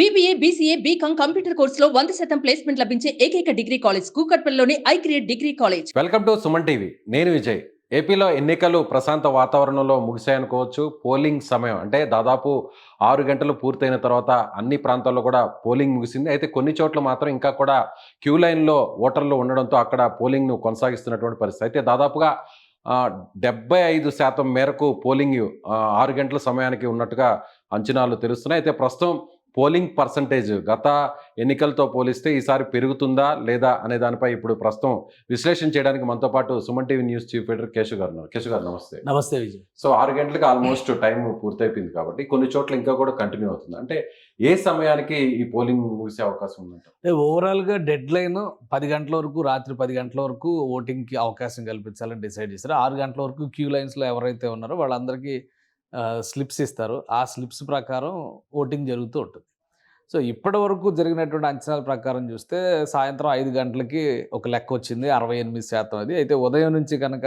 BBA, BCA, BCom computer కోర్సులో 100% placement లభించే ఏకైక డిగ్రీ కాలేజ్ కూకట్పల్లిలోని iCreate degree college. Welcome to Suman TV. నేను విజయ్. ఏపీలో ఎన్నికలు ప్రశాంత వాతావరణంలో ముగిశాయనుకోవచ్చు. పోలింగ్ సమయం అంటే దాదాపు 6 గంటలు పూర్తయిన తర్వాత అన్ని ప్రాంతాల్లో కూడా పోలింగ్ ముగిసింది. అయితే కొన్ని చోట్ల మాత్రం ఇంకా కూడా క్యూ లైన్‌లో ఓటర్లు ఉండడంతో అక్కడ పోలింగ్‌ను కొనసాగిస్తున్నటువంటి పరిస్థితి. అయితే దాదాపుగా 75% మేరకు పోలింగ్ 6 గంటల సమయానికి ఉన్నట్టుగా అంచనాలు తెలుస్తున్నాయి. అయితే ప్రస్తుతం పోలింగ్ పర్సంటేజ్ గత ఎన్నికలతో పోలిస్తే ఈసారి పెరుగుతుందా లేదా అనే దానిపై ఇప్పుడు ప్రస్తుతం విశ్లేషణ చేయడానికి మనతో పాటు Suman TV news chief editor Keshav గారు ఉన్నారు. కేశవ్ గారు నమస్తే. నమస్తే విజయ్. సో 6 గంటలకు ఆల్మోస్ట్ టైం పూర్తయిపోయింది కాబట్టి కొన్ని చోట్ల ఇంకా కూడా కంటిన్యూ అవుతుంది. అంటే ఏ సమయానికి ఈ పోలింగ్ ముగిసే అవకాశం ఉందంట? ఓవరాల్గా డెడ్ లైన్ 10 గంటల వరకు, రాత్రి 10 గంటల వరకు ఓటింగ్కి అవకాశం కల్పించాలని డిసైడ్ చేశారు. 6 గంటల వరకు క్యూ లైన్స్లో ఎవరైతే ఉన్నారో వాళ్ళందరికీ స్లిప్స్ ఇస్తారు. ఆ స్లిప్స్ ప్రకారం ఓటింగ్ జరుగుతూ ఉంటుంది. సో ఇప్పటి వరకు జరిగినటువంటి అంచనాల ప్రకారం చూస్తే సాయంత్రం 5 గంటలకి ఒక లెక్క వచ్చింది, 68%. అది అయితే ఉదయం నుంచి కనుక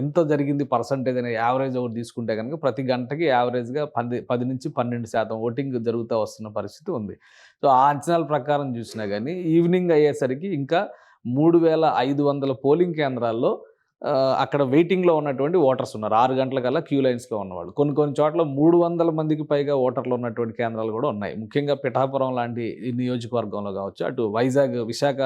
ఎంత జరిగింది పర్సంటేజ్ అనే యావరేజ్ ఒకటి తీసుకుంటే కనుక ప్రతి గంటకి యావరేజ్గా 10 నుంచి 12% ఓటింగ్ జరుగుతూ వస్తున్న పరిస్థితి ఉంది. సో ఆ అంచనాల ప్రకారం చూసినా కానీ ఈవినింగ్ అయ్యేసరికి ఇంకా 3500 పోలింగ్ కేంద్రాల్లో అక్కడ వెయిటింగ్లో ఉన్నటువంటి ఓటర్స్ ఉన్నారు. 6 గంటలకల్లా క్యూ లైన్స్లో ఉన్నవాళ్ళు. కొన్ని చోట్ల 300 మందికి పైగా ఓటర్లు ఉన్నటువంటి కేంద్రాలు కూడా ఉన్నాయి. ముఖ్యంగా పిఠాపురం లాంటి ఈ నియోజకవర్గంలో కావచ్చు, అటు వైజాగ్, విశాఖ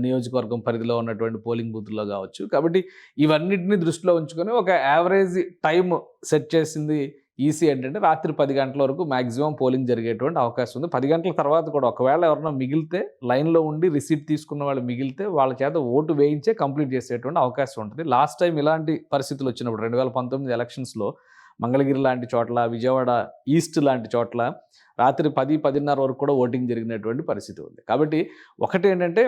నియోజకవర్గం పరిధిలో ఉన్నటువంటి పోలింగ్ బూత్లో కావచ్చు. కాబట్టి ఇవన్నిటిని దృష్టిలో ఉంచుకొని ఒక యావరేజ్ టైం సెట్ చేసింది ఈసీ. ఏంటంటే రాత్రి 10 గంటల వరకు మ్యాక్సిమం పోలింగ్ జరిగేటువంటి అవకాశం ఉంది. 10 గంటల తర్వాత కూడా ఒకవేళ ఎవరైనా మిగిలితే, లైన్లో ఉండి రిసీట్ తీసుకున్న వాళ్ళు మిగిలితే వాళ్ళ చేత ఓటు వేయించే కంప్లీట్ చేసేటువంటి అవకాశం ఉంటుంది. లాస్ట్ టైం ఇలాంటి పరిస్థితులు వచ్చినప్పుడు 2019 ఎలక్షన్స్లో మంగళగిరి లాంటి చోట్ల, విజయవాడ ఈస్ట్ లాంటి చోట్ల రాత్రి 10-10:30 వరకు కూడా ఓటింగ్ జరిగినటువంటి పరిస్థితి ఉంది. కాబట్టి ఒకటి ఏంటంటే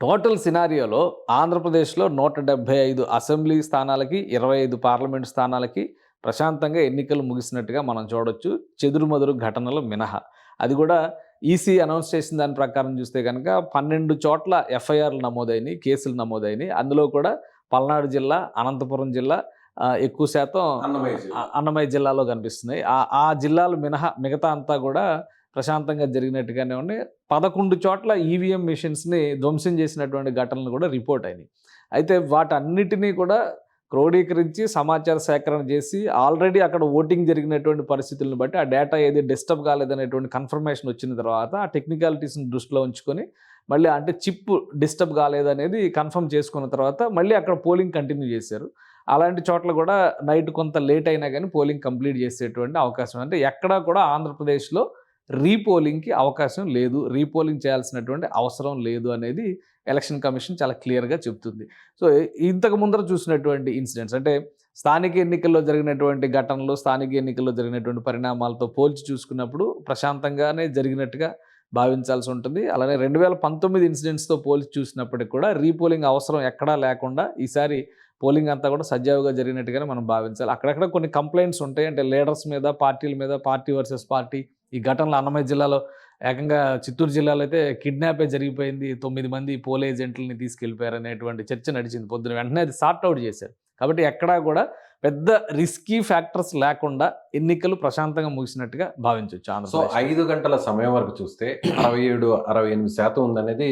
టోటల్ సినారియోలో ఆంధ్రప్రదేశ్లో 175 అసెంబ్లీ స్థానాలకి, 25 పార్లమెంట్ స్థానాలకి ప్రశాంతంగా ఎన్నికలు ముగిసినట్టుగా మనం చూడొచ్చు, చెదురుమదురు ఘటనలు మినహా. అది కూడా ఈసీ అనౌన్స్ చేసిన దాని ప్రకారం చూస్తే కనుక 12 చోట్ల ఎఫ్ఐఆర్లు నమోదైనాయి, కేసులు నమోదైనాయి. అందులో కూడా పల్నాడు జిల్లా, అనంతపురం జిల్లా ఎక్కువ శాతం అన్నమయ్య జిల్లాలో కనిపిస్తున్నాయి. ఆ జిల్లాలు మినహా మిగతా అంతా కూడా ప్రశాంతంగా జరిగినట్టుగానే ఉన్నాయి. 11 చోట్ల ఈవీఎం మిషన్స్ని ధ్వంసం చేసినటువంటి ఘటనలు కూడా రిపోర్ట్ అయినాయి. అయితే వాటన్నిటినీ కూడా క్రోడీకరించి సమాచార సేకరణ చేసి ఆల్రెడీ అక్కడ ఓటింగ్ జరిగినటువంటి పరిస్థితులను బట్టి ఆ డేటా ఏది డిస్టర్బ్ కాలేదనేటువంటి కన్ఫర్మేషన్ వచ్చిన తర్వాత ఆ టెక్నికాలిటీస్ని దృష్టిలో ఉంచుకొని మళ్ళీ అంటే చిప్ డిస్టర్బ్ కాలేదనేది కన్ఫర్మ్ చేసుకున్న తర్వాత మళ్ళీ అక్కడ పోలింగ్ కంటిన్యూ చేశారు. అలాంటి చోట్ల కూడా నైట్ కొంత లేట్ అయినా కానీ పోలింగ్ కంప్లీట్ చేసేటువంటి అవకాశం, అంటే ఎక్కడా కూడా ఆంధ్రప్రదేశ్లో రీపోలింగ్కి అవకాశం లేదు, రీపోలింగ్ చేయాల్సినటువంటి అవసరం లేదు అనేది ఎలక్షన్ కమిషన్ చాలా క్లియర్గా చెప్తుంది. సో ఇంతకు ముందర చూసినటువంటి ఇన్సిడెంట్స్ అంటే స్థానిక ఎన్నికల్లో జరిగినటువంటి ఘటనలు, స్థానిక ఎన్నికల్లో జరిగినటువంటి పరిణామాలతో పోల్చి చూసుకున్నప్పుడు ప్రశాంతంగానే జరిగినట్టుగా భావించాల్సి ఉంటుంది. అలానే 2019 ఇన్సిడెంట్స్తో పోల్చి చూసినప్పటికి కూడా రీపోలింగ్ అవసరం ఎక్కడా లేకుండా ఈసారి పోలింగ్ అంతా కూడా సజావుగా జరిగినట్టుగానే మనం భావించాలి. అక్కడక్కడ కొన్ని కంప్లైంట్స్ ఉంటాయి, అంటే లీడర్స్ మీద, పార్టీల మీద, పార్టీ వర్సెస్ పార్టీ. ఈ ఘటనలో అన్నమయ్య జిల్లాలో, ఏకంగా చిత్తూరు జిల్లాలో అయితే కిడ్నాపే జరిగిపోయింది, 9 మంది పోల్ ఏజెంట్లని తీసుకెళ్ళిపోయారు అనేటువంటి చర్చ నడిచింది. పొద్దున వెంటనే అది సార్ట్అవుట్ చేశారు. కాబట్టి ఎక్కడా కూడా పెద్ద రిస్కీ ఫ్యాక్టర్స్ లేకుండా ఎన్నికలు ప్రశాంతంగా ముగిసినట్టుగా భావించవచ్చు. సో 5 గంటల సమయం వరకు చూస్తే 67-68% ఉందనేది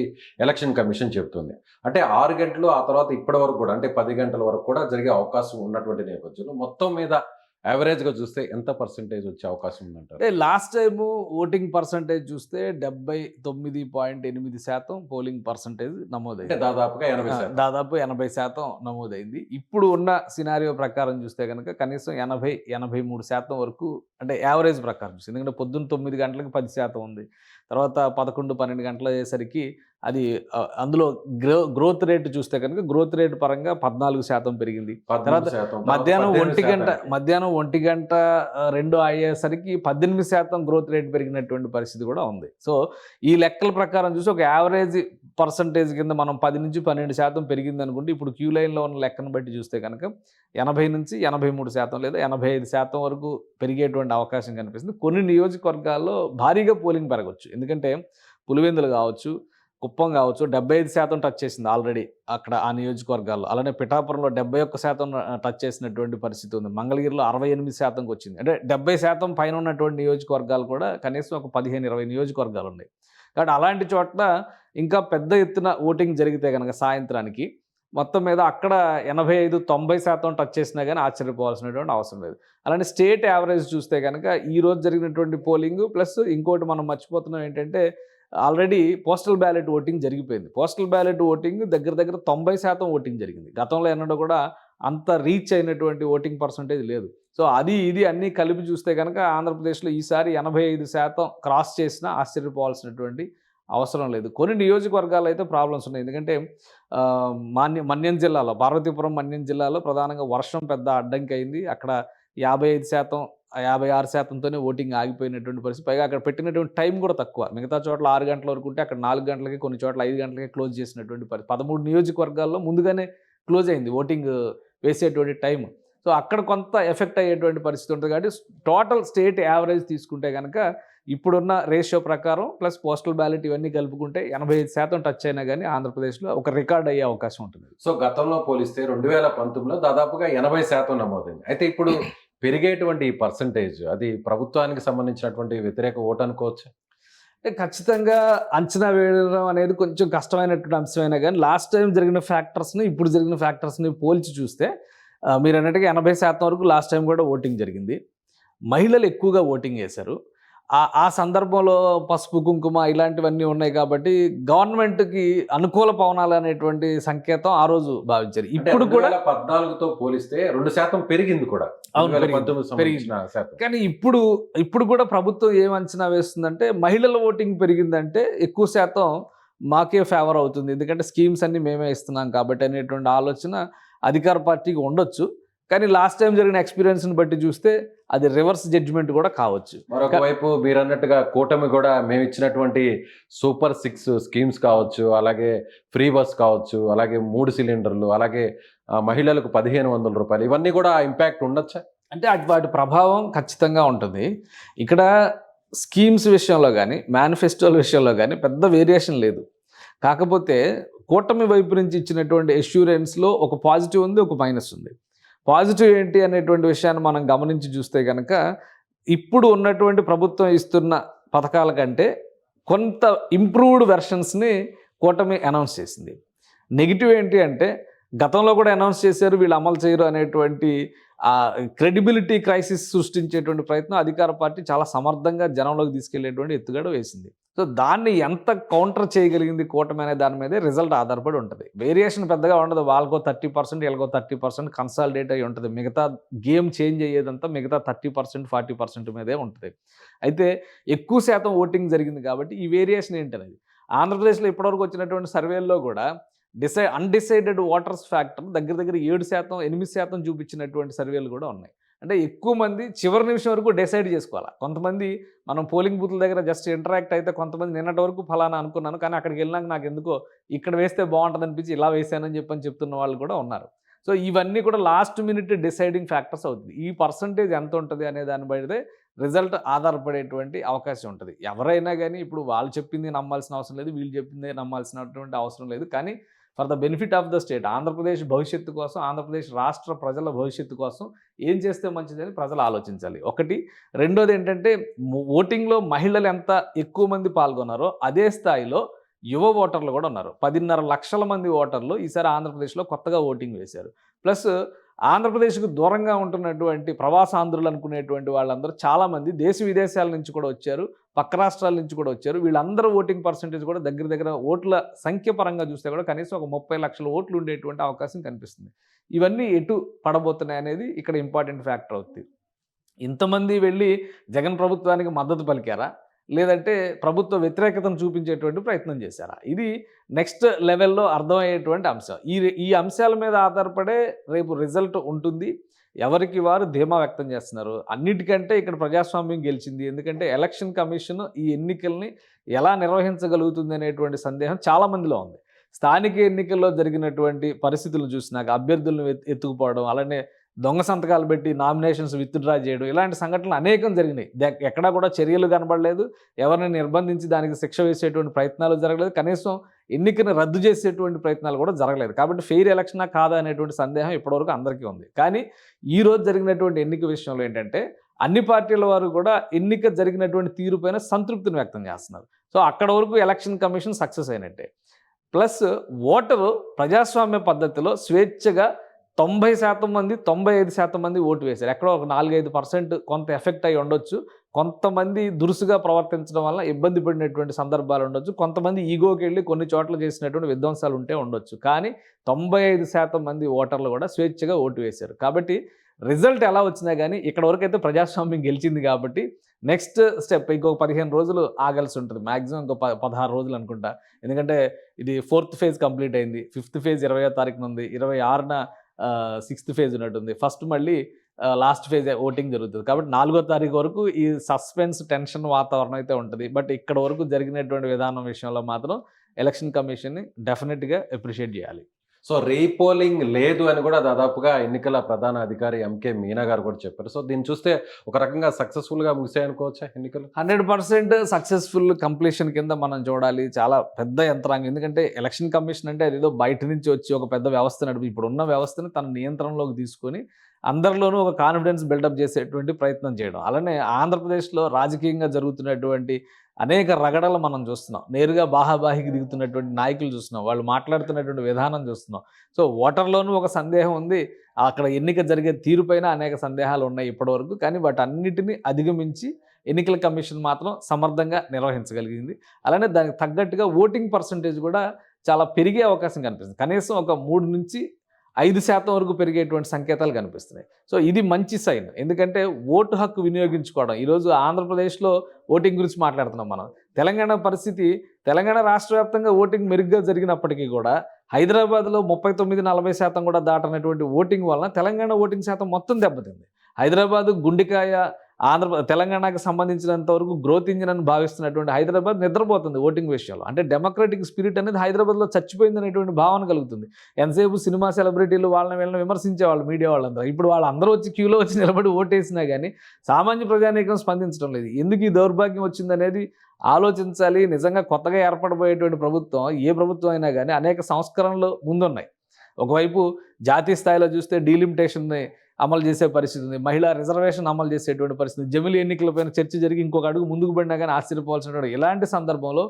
ఎలక్షన్ కమిషన్ చెబుతుంది. అంటే 6 గంటలు ఆ తర్వాత ఇప్పటి వరకు కూడా అంటే 10 గంటల వరకు కూడా జరిగే అవకాశం ఉన్నటువంటి నేపథ్యంలో మొత్తం మీద యావరేజ్గా చూస్తే ఎంత పర్సెంటేజ్ వచ్చే అవకాశం ఉందంటారు? లాస్ట్ టైము ఓటింగ్ పర్సంటేజ్ చూస్తే 79.8% పోలింగ్ పర్సంటేజ్ నమోదైంది. దాదాపుగా 80% నమోదైంది. ఇప్పుడు ఉన్న సినారియో ప్రకారం చూస్తే కనుక కనీసం 80-83% వరకు, అంటే యావరేజ్ ప్రకారం చూస్తే, ఎందుకంటే పొద్దున్న 9 గంటలకు 10% ఉంది, తర్వాత 11-12 గంటలు అయ్యేసరికి అది అందులో గ్రోత్ రేట్ చూస్తే కనుక గ్రోత్ రేట్ పరంగా 14% పెరిగింది. తర్వాత మధ్యాహ్నం 1 గంట 2 అయ్యేసరికి 18% గ్రోత్ రేట్ పెరిగినటువంటి పరిస్థితి కూడా ఉంది. సో ఈ లెక్కల ప్రకారం చూసి ఒక యావరేజ్ పర్సంటేజ్ కింద మనం 10-12% పెరిగింది అనుకుంటే, ఇప్పుడు క్యూ లైన్లో ఉన్న లెక్కను బట్టి చూస్తే కనుక 80-83% లేదా 85% వరకు పెరిగేటువంటి అవకాశం కనిపిస్తుంది. కొన్ని నియోజకవర్గాల్లో భారీగా పోలింగ్ పెరగవచ్చు. ఎందుకంటే పులివెందులు కావచ్చు, కుప్పం కావచ్చు 75% టచ్ చేసింది ఆల్రెడీ అక్కడ ఆ నియోజకవర్గాల్లో. అలానే పిఠాపురంలో 71% టచ్ చేసినటువంటి పరిస్థితి ఉంది. మంగళగిరిలో 68%కి వచ్చింది. అంటే 70% పైన ఉన్నటువంటి నియోజకవర్గాలు కూడా కనీసం ఒక 15, 20 నియోజకవర్గాలు ఉన్నాయి. కాబట్టి అలాంటి చోట్ల ఇంకా పెద్ద ఎత్తున ఓటింగ్ జరిగితే గనక సాయంత్రానికి మొత్తం మీద అక్కడ 85, 90% టచ్ చేసినా గానీ ఆశ్చర్యపోవాల్సినటువంటి అవసరం లేదు. అలానే స్టేట్ యావరేజ్ చూస్తే గనక ఈరోజు జరిగినటువంటి పోలింగు ప్లస్ ఇంకోటి మనం మర్చిపోతున్నాం ఏంటంటే ఆల్రెడీ పోస్టల్ బ్యాలెట్ ఓటింగ్ జరిగిపోయింది. పోస్టల్ బ్యాలెట్ ఓటింగ్ దగ్గర దగ్గర 90% ఓటింగ్ జరిగింది. గతంలో ఎన్నడూ కూడా అంత రీచ్ అయినటువంటి ఓటింగ్ పర్సెంటేజ్ లేదు. సో అది ఇది అన్నీ కలిపి చూస్తే గనక ఆంధ్రప్రదేశ్‌లో ఈసారి 85% క్రాస్ చేసినా ఆశ్చర్యపోవాల్సినటువంటి అవసరం లేదు. కొన్ని నియోజకవర్గాల్లో అయితే ప్రాబ్లమ్స్ ఉన్నాయి. ఎందుకంటే మన్యం జిల్లాలో పార్వతీపురం మన్యం జిల్లాలో ప్రధానంగా వర్షం పెద్ద అడ్డంకి అయింది. అక్కడ 55%, 56%తోనే ఓటింగ్ ఆగిపోయినటువంటి పరిస్థితి. పైగా అక్కడ పెట్టినటువంటి టైం కూడా తక్కువ. మిగతా చోట్ల 6 గంటల వరకు ఉంటే అక్కడ 4 గంటలకి, కొన్ని చోట్ల 5 గంటలకే క్లోజ్ చేసినటువంటి 13 నియోజకవర్గాల్లో ముందుగానే క్లోజ్ అయింది ఓటింగ్ వేసేటువంటి టైం. సో అక్కడ కొంత ఎఫెక్ట్ అయ్యేటువంటి పరిస్థితి ఉంటుంది. కాబట్టి టోటల్ స్టేట్ యావరేజ్ తీసుకుంటే కనుక ఇప్పుడున్న రేషియో ప్రకారం ప్లస్ పోస్టల్ బ్యాలెట్ ఇవన్నీ కలుపుకుంటే 85% టచ్ అయినా కానీ ఆంధ్రప్రదేశ్లో ఒక రికార్డ్ అయ్యే అవకాశం ఉంటుంది. సో గతంలో పోలిస్తే 2019లో దాదాపుగా 80% నమోదైంది. అయితే ఇప్పుడు పెరిగేటువంటి ఈ పర్సంటేజ్ అది ప్రభుత్వానికి సంబంధించినటువంటి వ్యతిరేక ఓటు అనుకోవచ్చు. అంటే ఖచ్చితంగా అంచనా వేయడం అనేది కొంచెం కష్టమైనటువంటి అంశమైనా కానీ లాస్ట్ టైం జరిగిన ఫ్యాక్టర్స్ని ఇప్పుడు జరిగిన ఫ్యాక్టర్స్ని పోల్చి చూస్తే మీరు అన్నట్టుగా 80% వరకు లాస్ట్ టైం కూడా ఓటింగ్ జరిగింది. మహిళలు ఎక్కువగా ఓటింగ్ చేశారు. ఆ సందర్భంలో పసుపు కుంకుమ ఇలాంటివన్నీ ఉన్నాయి కాబట్టి గవర్నమెంట్కి అనుకూల పవనాలు అనేటువంటి సంకేతం ఆ రోజు భావించారు. ఇప్పుడు కూడా 2014తో పోలిస్తే 2% పెరిగింది కూడా. పెరిగింది. కానీ ఇప్పుడు కూడా ప్రభుత్వం ఏం అంచనా వేస్తుందంటే మహిళల ఓటింగ్ పెరిగిందంటే ఎక్కువ శాతం మాకే ఫేవర్ అవుతుంది. ఎందుకంటే స్కీమ్స్ అన్ని మేమే ఇస్తున్నాం కాబట్టి అనేటువంటి ఆలోచన అధికార పార్టీకి ఉండొచ్చు. కానీ లాస్ట్ టైం జరిగిన ఎక్స్పీరియన్స్ని బట్టి చూస్తే అది రివర్స్ జడ్జిమెంట్ కూడా కావచ్చు. మరొక వైపు మీరు అన్నట్టుగా కూటమి కూడా మేము ఇచ్చినటువంటి సూపర్ 6 స్కీమ్స్ కావచ్చు, అలాగే ఫ్రీ బస్ కావచ్చు, అలాగే 3 సిలిండర్లు, అలాగే మహిళలకు 1500 రూపాయలు, ఇవన్నీ కూడా ఇంపాక్ట్ ఉండొచ్చా? అంటే వాటి ప్రభావం ఖచ్చితంగా ఉంటుంది. ఇక్కడ స్కీమ్స్ విషయంలో కానీ మేనిఫెస్టోల విషయంలో కానీ పెద్ద వేరియేషన్ లేదు. కాకపోతే కూటమి వైపు నుంచి ఇచ్చినటువంటి అష్యూరెన్స్లో ఒక పాజిటివ్ ఉంది, ఒక మైనస్ ఉంది. పాజిటివ్ ఏంటి అనేటువంటి విషయాన్ని మనం గమనించి చూస్తే కనుక ఇప్పుడు ఉన్నటువంటి ప్రభుత్వం ఇస్తున్న పథకాల కంటే కొంత ఇంప్రూవ్డ్ వెర్షన్స్ని కూటమి అనౌన్స్ చేసింది. నెగిటివ్ ఏంటి అంటే గతంలో కూడా అనౌన్స్ చేశారు, వీళ్ళు అమలు చేయరు అనేటువంటి క్రెడిబిలిటీ క్రైసిస్ సృష్టించేటువంటి ప్రయత్నం అధికార పార్టీ చాలా సమర్థంగా జనంలోకి తీసుకెళ్లేటువంటి ఎత్తుగడ వేసింది. సో దాన్ని ఎంత కౌంటర్ చేయగలిగింది కూటమి అనే దాని మీదే రిజల్ట్ ఆధారపడి ఉంటుంది. వేరియేషన్ పెద్దగా ఉండదు. వాళ్ళకో 30%, వీళ్ళకో 30% కన్సాలిడేట్ అయ్యి ఉంటుంది. మిగతా గేమ్ చేంజ్ అయ్యేదంతా మిగతా 30%, 40% మీదే ఉంటుంది. అయితే ఎక్కువ శాతం ఓటింగ్ జరిగింది కాబట్టి ఈ వేరియేషన్ ఏంటనేది ఆంధ్రప్రదేశ్లో ఇప్పటివరకు వచ్చినటువంటి సర్వేల్లో కూడా అన్డిసైడెడ్ ఓటర్స్ ఫ్యాక్టర్ దగ్గర దగ్గర 7%, 8% చూపించినటువంటి సర్వేలు కూడా ఉన్నాయి. అంటే ఎక్కువ మంది చివరి నిమిషం వరకు డిసైడ్ చేసుకోవాలి. కొంతమంది మనం పోలింగ్ బూత్ల దగ్గర జస్ట్ ఇంటరాక్ట్ అయితే కొంతమంది నిన్నటి వరకు ఫలానా అనుకున్నాను, కానీ అక్కడికి వెళ్ళినాక నాకు ఎందుకో ఇక్కడ వేస్తే బాగుంటుంది అనిపించి ఇలా వేసానని చెప్తున్న వాళ్ళు కూడా ఉన్నారు. సో ఇవన్నీ కూడా లాస్ట్ మినిట్ డిసైడింగ్ ఫ్యాక్టర్స్ అవుతుంది. ఈ పర్సంటేజ్ ఎంత ఉంటుంది అనే దాన్ని బట్టి రిజల్ట్ ఆధారపడేటువంటి అవకాశం ఉంటుంది. ఎవరైనా కానీ ఇప్పుడు వాళ్ళు చెప్పింది నమ్మాల్సిన అవసరం లేదు, వీళ్ళు చెప్పిందే నమ్మాల్సినటువంటి అవసరం లేదు. కానీ for the benefit of the state, Andhra Pradesh భవిష్యత్తు కోసం, ఆంధ్రప్రదేశ్ రాష్ట్ర ప్రజల భవిష్యత్తు కోసం ఏం చేస్తే మంచిదని ప్రజలు ఆలోచించాలి. ఒకటి. రెండోది ఏంటంటే ఓటింగ్లో మహిళలు ఎంత ఎక్కువ మంది పాల్గొన్నారో అదే స్థాయిలో యువ ఓటర్లు కూడా ఉన్నారు. 10.5 లక్షల మంది ఓటర్లు ఈసారి ఆంధ్రప్రదేశ్లో కొత్తగా ఓటింగ్ వేశారు. ప్లస్ ఆంధ్రప్రదేశ్కు దూరంగా ఉంటున్నటువంటి ప్రవాసాంధ్రులు అనుకునేటువంటి వాళ్ళందరూ చాలామంది దేశ విదేశాల నుంచి కూడా వచ్చారు, పక్క రాష్ట్రాల నుంచి కూడా వచ్చారు. వీళ్ళందరూ ఓటింగ్ పర్సంటేజ్ కూడా దగ్గర దగ్గర ఓట్ల సంఖ్య పరంగా చూస్తే కూడా కనీసం ఒక 30 లక్షల ఓట్లు ఉండేటువంటి అవకాశం కనిపిస్తుంది. ఇవన్నీ ఎటు పడబోతున్నాయి అనేది ఇక్కడ ఇంపార్టెంట్ ఫ్యాక్టర్ అవుతుంది. ఇంతమంది వెళ్ళి జగన్ ప్రభుత్వానికి మద్దతు పలికారా, లేదంటే ప్రభుత్వ వ్యతిరేకతను చూపించేటువంటి ప్రయత్నం చేశారా? ఇది నెక్స్ట్ లెవెల్లో అర్థమయ్యేటువంటి అంశం. ఈ అంశాల మీద ఆధారపడే రేపు రిజల్ట్ ఉంటుంది. ఎవరికి వారు ధీమా వ్యక్తం చేస్తున్నారు. అన్నిటికంటే ఇక్కడ ప్రజాస్వామ్యం గెలిచింది. ఎందుకంటే ఎలక్షన్ కమిషన్ ఈ ఎన్నికల్ని ఎలా నిర్వహించగలుగుతుంది అనేటువంటి సందేహం చాలామందిలో ఉంది. స్థానిక ఎన్నికల్లో జరిగినటువంటి పరిస్థితులను చూసినాక అభ్యర్థులను ఎత్తుకుపోవడం, అలానే దొంగ సంతకాలు పెట్టి నామినేషన్స్ విత్డ్రా చేయడం, ఇలాంటి సంఘటనలు అనేకం జరిగినాయి. ఎక్కడా కూడా చర్యలు కనబడలేదు. ఎవరిని నిర్బంధించి దానికి శిక్ష వేసేటువంటి ప్రయత్నాలు జరగలేదు. కనీసం ఎన్నికను రద్దు చేసేటువంటి ప్రయత్నాలు కూడా జరగలేదు. కాబట్టి ఫెయిర్ ఎలక్షనా కాదా అనేటువంటి సందేహం ఇప్పటివరకు అందరికీ ఉంది. కానీ ఈ రోజు జరిగినటువంటి ఎన్నిక విషయంలో ఏంటంటే అన్ని పార్టీల వారు కూడా ఎన్నిక జరిగినటువంటి తీరుపైన సంతృప్తిని వ్యక్తం చేస్తున్నారు. సో అక్కడ వరకు ఎలక్షన్ కమిషన్ సక్సెస్ అయినట్టే. ప్లస్ ఓటరు ప్రజాస్వామ్య పద్ధతిలో స్వేచ్ఛగా 90% మంది 95% మంది ఓటు వేశారు. ఎక్కడో ఒక 4-5% కొంత ఎఫెక్ట్ అయి ఉండొచ్చు. కొంతమంది దురుసుగా ప్రవర్తించడం వల్ల ఇబ్బంది పడినటువంటి సందర్భాలు ఉండొచ్చు. కొంతమంది ఈగోకి వెళ్ళి కొన్ని చోట్ల చేసినటువంటి విధ్వంసాలు ఉంటే ఉండొచ్చు. కానీ 95% మంది ఓటర్లు కూడా స్వేచ్ఛగా ఓటు వేశారు. కాబట్టి రిజల్ట్ ఎలా వచ్చినా కానీ ఇక్కడ వరకు అయితే ప్రజాస్వామ్యం గెలిచింది. కాబట్టి నెక్స్ట్ స్టెప్ ఇంకొక 15 రోజులు ఆగాల్సి ఉంటుంది. మ్యాక్సిమం ఇంకో 16 రోజులు అనుకుంటా. ఎందుకంటే ఇది 4th ఫేజ్ కంప్లీట్ అయింది. 5th ఫేజ్ 20వ తారీఖున ఉంది. 26న 6th ఫేజ్ ఉన్నట్టుంది. ఫస్ట్ మళ్ళీ లాస్ట్ ఫేజ్ ఓటింగ్ జరుగుతుంది. కాబట్టి 4వ తారీఖు వరకు ఈ సస్పెన్స్ టెన్షన్ వాతావరణం అయితే ఉంటుంది. బట్ ఇక్కడ వరకు జరిగినటువంటి విధానం విషయంలో మాత్రం ఎలక్షన్ కమిషన్ని డెఫినెట్గా అప్రిషియేట్ చేయాలి. సో రీపోలింగ్ లేదు అని కూడా దాదాపుగా ఎన్నికల ప్రధాన అధికారి ఎంకే మీనా గారు కూడా చెప్పారు. సో దీన్ని చూస్తే ఒక రకంగా సక్సెస్ఫుల్గా ముగిసాయనుకోవచ్చా ఎన్నికలు? 100% సక్సెస్ఫుల్ కంప్లీషన్ కింద మనం చూడాలి. చాలా పెద్ద యంత్రాంగం. ఎందుకంటే ఎలక్షన్ కమిషన్ అంటే అదేదో బయట నుంచి వచ్చి ఒక పెద్ద వ్యవస్థ నడిపి ఇప్పుడున్న వ్యవస్థని తన నియంత్రణలోకి తీసుకొని అందరిలోనూ ఒక కాన్ఫిడెన్స్ బిల్డప్ చేసేటువంటి ప్రయత్నం చేయడం. అలానే ఆంధ్రప్రదేశ్లో రాజకీయంగా జరుగుతున్నటువంటి అనేక రగడలు మనం చూస్తున్నాం. నేరుగా బాహాబాహికి దిగుతున్నటువంటి నాయకులు చూస్తున్నాం. వాళ్ళు మాట్లాడుతున్నటువంటి విధానం చూస్తున్నాం. సో ఓటర్లోనూ ఒక సందేహం ఉంది. అక్కడ ఎన్నిక జరిగే తీరుపైన అనేక సందేహాలు ఉన్నాయి ఇప్పటివరకు. కానీ వాటన్నిటిని అధిగమించి ఎన్నికల కమిషన్ మాత్రం సమర్థంగా నిర్వహించగలిగింది. అలానే దానికి తగ్గట్టుగా ఓటింగ్ పర్సంటేజ్ కూడా చాలా పెరిగే అవకాశం కనిపిస్తుంది. కనీసం ఒక 3-5% వరకు పెరిగేటువంటి సంకేతాలు కనిపిస్తున్నాయి. సో ఇది మంచి సైన్. ఎందుకంటే ఓటు హక్కు వినియోగించుకోవడం. ఈరోజు ఆంధ్రప్రదేశ్లో ఓటింగ్ గురించి మాట్లాడుతున్నాం మనం. తెలంగాణ రాష్ట్ర వ్యాప్తంగా ఓటింగ్ మెరుగ్గా జరిగినప్పటికీ కూడా హైదరాబాద్లో 39-40% కూడా దాటనటువంటి ఓటింగ్ వలన తెలంగాణ ఓటింగ్ శాతం మొత్తం దెబ్బతింది. హైదరాబాద్ గుండెకాయ తెలంగాణకు సంబంధించినంత వరకు గ్రోత్ ఇంజిన్ అని భావిస్తున్నటువంటి హైదరాబాద్ నిద్రపోతుంది ఓటింగ్ విషయంలో. అంటే డెమోక్రటిక్ స్పిరిట్ అనేది హైదరాబాద్లో చచ్చిపోయింది అనేటువంటి భావన కలుగుతుంది. ఎంతసేపు సినిమా సెలబ్రిటీలు వీళ్ళని విమర్శించేవాళ్ళు మీడియా వాళ్ళందరూ. ఇప్పుడు వాళ్ళందరూ వచ్చి క్యూలో వచ్చి నిలబడి ఓటేసినా కానీ సామాన్య ప్రజానీకం స్పందించడం లేదు. ఎందుకు ఈ దౌర్భాగ్యం వచ్చిందనేది ఆలోచించాలి. నిజంగా కొత్తగా ఏర్పడబోయేటువంటి ప్రభుత్వం ఏ ప్రభుత్వం అయినా కానీ అనేక సంస్కరణలు ముందున్నాయి. ఒకవైపు జాతీయ స్థాయిలో చూస్తే డీలిమిటేషన్ని అమలు చేసే పరిస్థితి ఉంది. మహిళా రిజర్వేషన్ అమలు చేసేటువంటి పరిస్థితి. జమిలీ ఎన్నికలపైన చర్చ జరిగి ఇంకొక అడుగు ముందుకు పడినా కానీ ఆశ్చర్యపోవాల్సినటువంటి ఇలాంటి సందర్భంలో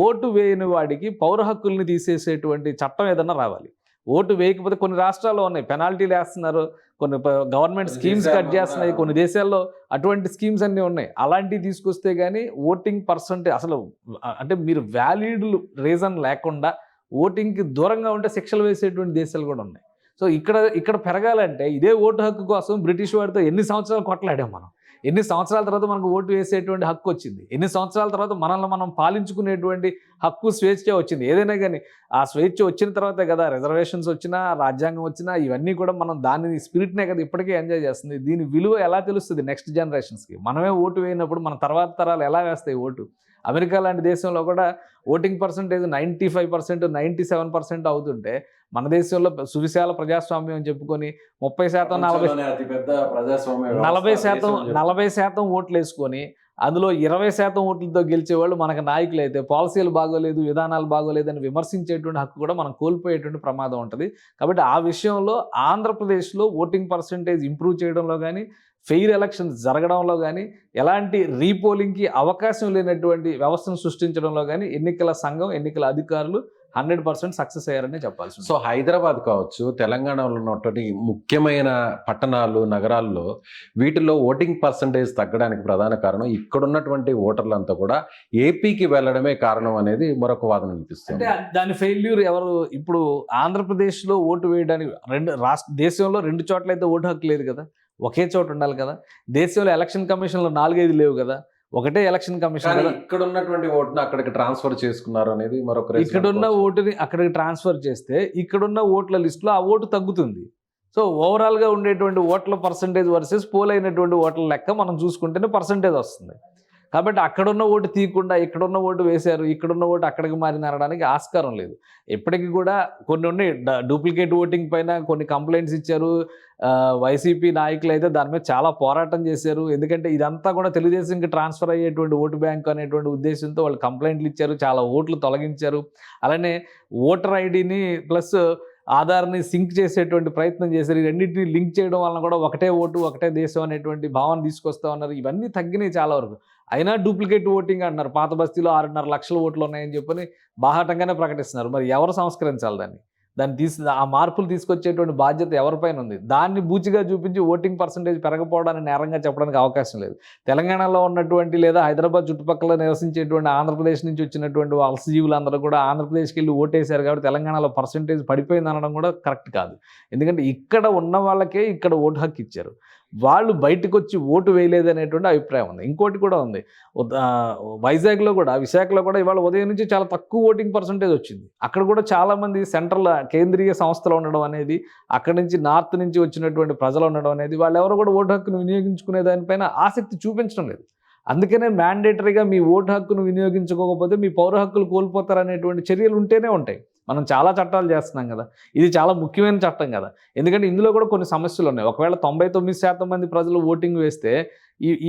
ఓటు వేయని వాడికి పౌర హక్కుల్ని తీసేసేటువంటి చట్టం ఏదన్నా రావాలి. ఓటు వేయకపోతే కొన్ని రాష్ట్రాల్లో ఉన్నాయి, పెనాల్టీలు వేస్తున్నారు, కొన్ని గవర్నమెంట్ స్కీమ్స్ కట్ చేస్తున్నాయి, కొన్ని దేశాల్లో అటువంటి స్కీమ్స్ అన్నీ ఉన్నాయి. అలాంటివి తీసుకొస్తే కానీ ఓటింగ్ పర్సంటేజ్ అసలు అంటే మీరు వ్యాలిడ్ రీజన్ లేకుండా ఓటింగ్కి దూరంగా ఉంటే శిక్షలు వేసేటువంటి దేశాలు కూడా ఉన్నాయి. సో ఇక్కడ పెరగాలంటే ఇదే ఓటు హక్కు కోసం బ్రిటిష్ వాడితో ఎన్ని సంవత్సరాలు కొట్లాడాం మనం. ఎన్ని సంవత్సరాల తర్వాత మనకు ఓటు వేసేటువంటి హక్కు వచ్చింది. ఎన్ని సంవత్సరాల తర్వాత మనల్ని మనం పాలించుకునేటువంటి హక్కు స్వేచ్ఛ వచ్చింది. ఏదైనా కానీ ఆ స్వేచ్ఛ వచ్చిన తర్వాతే కదా రిజర్వేషన్స్ వచ్చినా, రాజ్యాంగం వచ్చినా, ఇవన్నీ కూడా మనం దాని స్పిరిట్నే కదా ఇప్పటికే ఎంజాయ్ చేస్తుంది. దీని విలువ ఎలా తెలుస్తుంది నెక్స్ట్ జనరేషన్స్కి? మనమే ఓటు వేయినప్పుడు మన తర్వాత తరాలు ఎలా వేస్తాయి ఓటు? అమెరికా లాంటి దేశంలో కూడా ఓటింగ్ పర్సంటేజ్ 95%, 97% అవుతుంటే మన దేశంలో సువిశాల ప్రజాస్వామ్యం అని చెప్పుకొని 30%, 40% ఓట్లు వేసుకొని అందులో 20% ఓట్లతో గెలిచేవాళ్ళు మనకు నాయకులు అయితే పాలసీలు బాగోలేదు, విధానాలు బాగోలేదు అని విమర్శించేటువంటి హక్కు కూడా మనం కోల్పోయేటువంటి ప్రమాదం ఉంటుంది. కాబట్టి ఆ విషయంలో ఆంధ్రప్రదేశ్లో ఓటింగ్ పర్సంటేజ్ ఇంప్రూవ్ చేయడంలో కానీ, ఫెయిర్ ఎలక్షన్స్ జరగడంలో కానీ, ఎలాంటి రీపోలింగ్కి అవకాశం లేనటువంటి వ్యవస్థను సృష్టించడంలో కానీ ఎన్నికల సంఘం, ఎన్నికల అధికారులు 100% సక్సెస్ అయ్యారని చెప్పాల్సి. సో హైదరాబాద్ కావచ్చు, తెలంగాణలో ఉన్నటువంటి ముఖ్యమైన పట్టణాలు, నగరాల్లో వీటిలో ఓటింగ్ పర్సంటేజ్ తగ్గడానికి ప్రధాన కారణం ఇక్కడున్నటువంటి ఓటర్లంతా కూడా ఏపీకి వెళ్ళడమే కారణం అనేది మరొక వాదన వినిపిస్తుంది. అంటే దాని ఫెయిల్యూర్ ఎవరు? ఇప్పుడు ఆంధ్రప్రదేశ్లో ఓటు వేయడానికి దేశంలో 2 చోట్ల అయితే ఓటు హక్కు లేదు కదా, ఒకే చోట ఉండాలి కదా. దేశంలో ఎలక్షన్ కమిషన్లో 4-5 లేవు కదా, ఒకటే ఎలక్షన్ కమిషన్ కదా. ఇక్కడ ఉన్నటువంటి ఓటును అక్కడికి ట్రాన్స్ఫర్ చేసుకున్నారు అనేది మరొక. ఇక్కడున్న ఓటుని అక్కడికి ట్రాన్స్ఫర్ చేస్తే ఇక్కడున్న ఓట్ల లిస్టులో ఆ ఓటు తగ్గుతుంది. సో ఓవరాల్గా ఉండేటువంటి ఓట్ల పర్సంటేజ్ వర్సెస్ పోల్ అయినటువంటి ఓట్ల లెక్క మనం చూసుకుంటేనే పర్సంటేజ్ వస్తుంది. కాబట్టి అక్కడున్న ఓటు తీయకుండా ఇక్కడున్న ఓటు వేశారు, ఇక్కడున్న ఓటు అక్కడికి మారింది అనడానికి ఆస్కారం లేదు. ఎప్పటికీ కూడా కొన్ని ఉన్నాయి డూప్లికేట్ ఓటింగ్ పైన కొన్ని కంప్లైంట్స్ ఇచ్చారు. వైసీపీ నాయకులు అయితే దాని మీద చాలా పోరాటం చేశారు. ఎందుకంటే ఇదంతా కూడా తెలుగుదేశంకి ట్రాన్స్ఫర్ అయ్యేటువంటి ఓటు బ్యాంక్ అనేటువంటి ఉద్దేశంతో వాళ్ళు కంప్లైంట్లు ఇచ్చారు, చాలా ఓట్లు తొలగించారు. అలానే ఓటర్ ఐడిని ప్లస్ ఆధార్ని సింక్ చేసేటువంటి ప్రయత్నం చేశారు. ఈ రెండింటిని లింక్ చేయడం వలన కూడా ఒకటే ఓటు ఒకటే దేశం అనేటువంటి భావన తీసుకొస్తా ఉన్నారు. ఇవన్నీ తగ్గినాయి చాలా వరకు. అయినా డూప్లికేట్ ఓటింగ్ అంటున్నారు. పాత బస్తీలో 6.5 లక్షల ఓట్లు ఉన్నాయని చెప్పని బాహాటంగానే ప్రకటిస్తున్నారు. మరి ఎవరు సంస్కరించాలి దాన్ని? ఆ మార్పులు తీసుకొచ్చేటువంటి బాధ్యత ఎవరిపైన ఉంది? దాన్ని బూచిగా చూపించి ఓటింగ్ పర్సంటేజ్ పెరగకపోవడాన్ని నేరంగా చెప్పడానికి అవకాశం లేదు. తెలంగాణలో ఉన్నటువంటి లేదా హైదరాబాద్ చుట్టుపక్కల నివసించేటువంటి ఆంధ్రప్రదేశ్ నుంచి వచ్చినటువంటి వలసజీవులందరూ కూడా ఆంధ్రప్రదేశ్కి వెళ్ళి ఓటేశారు కాబట్టి తెలంగాణలో పర్సంటేజ్ పడిపోయింది అనడం కూడా కరెక్ట్ కాదు. ఎందుకంటే ఇక్కడ ఉన్న వాళ్ళకే ఇక్కడ ఓటు హక్కు ఇచ్చారు. వాళ్ళు బయటకు వచ్చి ఓటు వేయలేదు అనేటువంటి అభిప్రాయం ఉంది. ఇంకోటి కూడా ఉంది. వైజాగ్లో కూడా, విశాఖలో కూడా ఇవాళ ఉదయం నుంచి చాలా తక్కువ ఓటింగ్ పర్సంటేజ్ వచ్చింది. అక్కడ కూడా చాలామంది సెంట్రల్ కేంద్రీయ సంస్థలు ఉండడం అనేది, అక్కడి నుంచి నార్త్ నుంచి వచ్చినటువంటి ప్రజలు ఉండడం అనేది, వాళ్ళు ఎవరు కూడా ఓటు హక్కును వినియోగించుకునే దానిపైన ఆసక్తి చూపించడం లేదు. అందుకనే మ్యాండేటరీగా మీ ఓటు హక్కును వినియోగించుకోకపోతే మీ పౌర హక్కులు కోల్పోతారనేటువంటి చర్యలు ఉంటేనే ఉంటాయి. మనం చాలా చట్టాలు చేస్తున్నాం కదా, ఇది చాలా ముఖ్యమైన చట్టం కదా. ఎందుకంటే ఇందులో కూడా కొన్ని సమస్యలు ఉన్నాయి. ఒకవేళ 99% మంది ప్రజలు ఓటింగ్ వేస్తే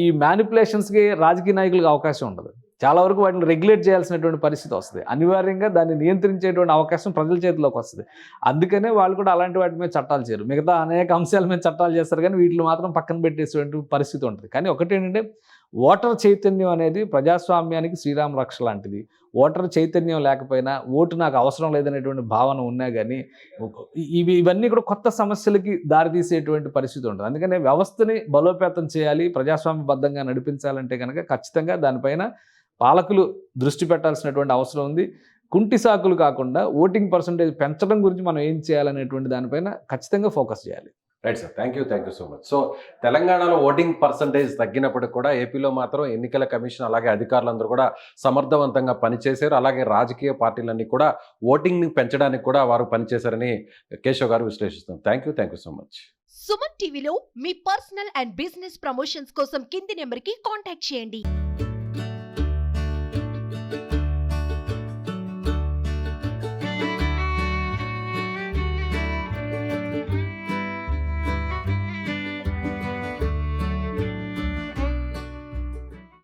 ఈ మ్యానిపులేషన్స్కి రాజకీయ నాయకులకు అవకాశం ఉండదు. చాలా వరకు వాటిని రెగ్యులేట్ చేయాల్సినటువంటి పరిస్థితి వస్తుంది. అనివార్యంగా దాన్ని నియంత్రించేటువంటి అవకాశం ప్రజల చేతిలోకి వస్తుంది. అందుకనే వాళ్ళు కూడా అలాంటి వాటి మీద చట్టాలు చేయరు. మిగతా అనేక అంశాల మీద చట్టాలు చేస్తారు, కానీ వీటిని మాత్రం పక్కన పెట్టేటువంటి పరిస్థితి ఉంటుంది. కానీ ఒకటి ఏంటంటే, ఓటర్ చైతన్యం అనేది ప్రజాస్వామ్యానికి శ్రీరామ రక్ష లాంటిది. ఓటర్ చైతన్యం లేకపోయినా ఓటు నాకు అవసరం లేదనేటువంటి భావన ఉన్నా కానీ ఇవన్నీ కూడా కొత్త సమస్యలకి దారితీసేటువంటి పరిస్థితి ఉంటుంది. అందుకనే వ్యవస్థని బలోపేతం చేయాలి, ప్రజాస్వామ్యబద్ధంగా నడిపించాలంటే కనుక ఖచ్చితంగా దానిపైన పాలకులు దృష్టి పెట్టాల్సినటువంటి అవసరం ఉంది. కుంటి సాకులు కాకుండా ఓటింగ్ పర్సంటేజ్ పెంచడం గురించి మనం ఏం చేయాలనేటువంటి దానిపైన ఖచ్చితంగా ఫోకస్ చేయాలి. Right sir, thank you so much. So తెలంగాణలో ఓటింగ్ పర్సంటేజ్ తగ్గినప్పటికి కూడా ఏపీలో మాత్రం ఎన్నికల కమిషన్ అలాగే అధికారులందరూ కూడా సమర్థవంతంగా పనిచేశారు. అలాగే రాజకీయ పార్టీలన్నీ కూడా ఓటింగ్ని పెంచడానికి కూడా వారు పనిచేశారని కేశవ్ గారు విశ్లేషిస్తున్నారు. Thank you so much. Suman టీవీలో మీ పర్సనల్ అండ్ బిజినెస్ ప్రమోషన్స్ కోసం కింది నెంబర్కి కాంటాక్ట్ చేయండి.